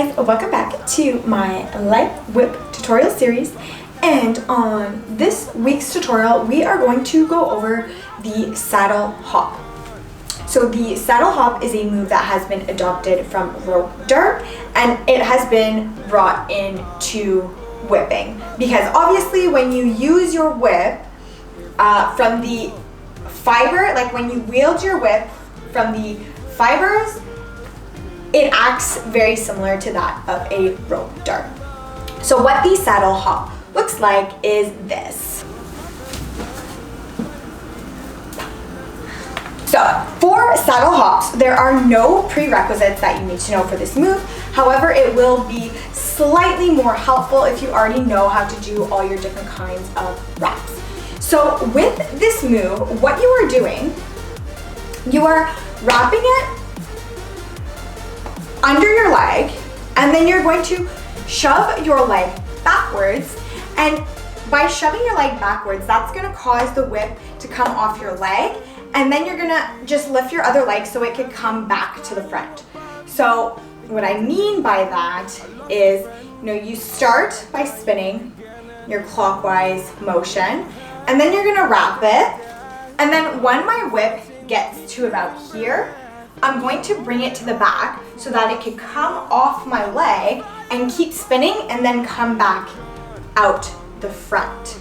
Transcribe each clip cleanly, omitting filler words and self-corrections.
guys, welcome back to my Lightwhip tutorial series, and on this week's tutorial we are going to go over the saddle hop. So the saddle hop is a move that has been adopted from rope dart, and it has been brought into whipping because obviously when you use your whip from the fiber, like when you wield your whip from the fibers, it acts very similar to that of a rope dart. So what the saddle hop looks like is this. So for saddle hops, there are no prerequisites that you need to know for this move. However, it will be slightly more helpful if you already know how to do all your different kinds of wraps. So with this move, what you are doing, you are wrapping it under your leg, and then you're going to shove your leg backwards, and by shoving your leg backwards, that's going to cause the whip to come off your leg, and then you're going to just lift your other leg so it can come back to the front. So what I mean by that is, you start by spinning your clockwise motion, and then you're going to wrap it, and then when my whip gets to about here, I'm going to bring it to the back so that it can come off my leg and keep spinning and then come back out the front.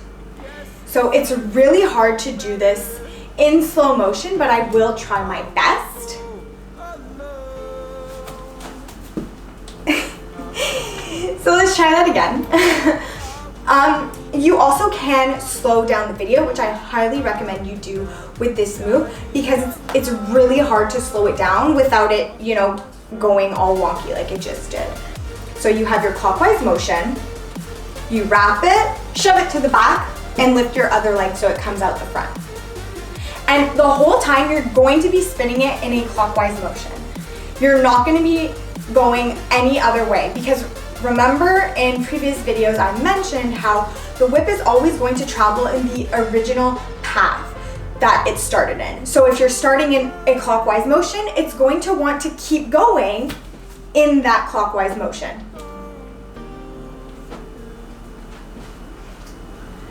So it's really hard to do this in slow motion, but I will try my best. So let's try that again. You also can slow down the video, which I highly recommend you do with this move because it's really hard to slow it down without it, going all wonky like it just did. So you have your clockwise motion, you wrap it, shove it to the back, and lift your other leg so it comes out the front. And the whole time you're going to be spinning it in a clockwise motion. You're not going to be going any other way because remember in previous videos I mentioned how the whip is always going to travel in the original path that it started in. So if you're starting in a clockwise motion, it's going to want to keep going in that clockwise motion.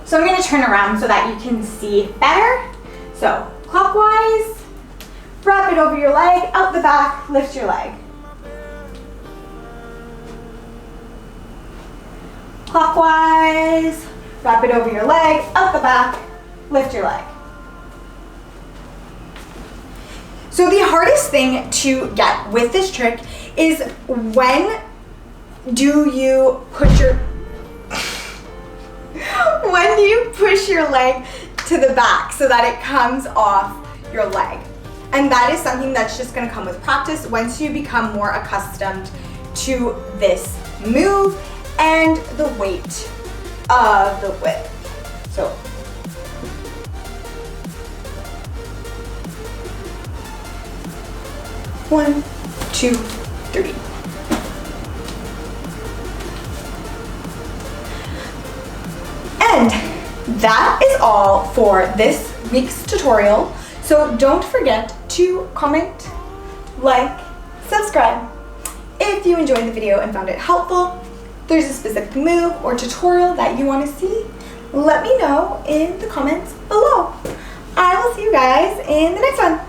So I'm going to turn around so that you can see better. So clockwise, wrap it over your leg, out the back, lift your leg. Clockwise, wrap it over your leg, out the back, lift your leg. So the hardest thing to get with this trick is when do you push your leg to the back so that it comes off your leg. And that is something that's just going to come with practice once you become more accustomed to this move and the weight of the whip. So one, two, three. And that is all for this week's tutorial. So don't forget to comment, like, subscribe. If you enjoyed the video and found it helpful, there's a specific move or tutorial that you want to see, let me know in the comments below. I will see you guys in the next one.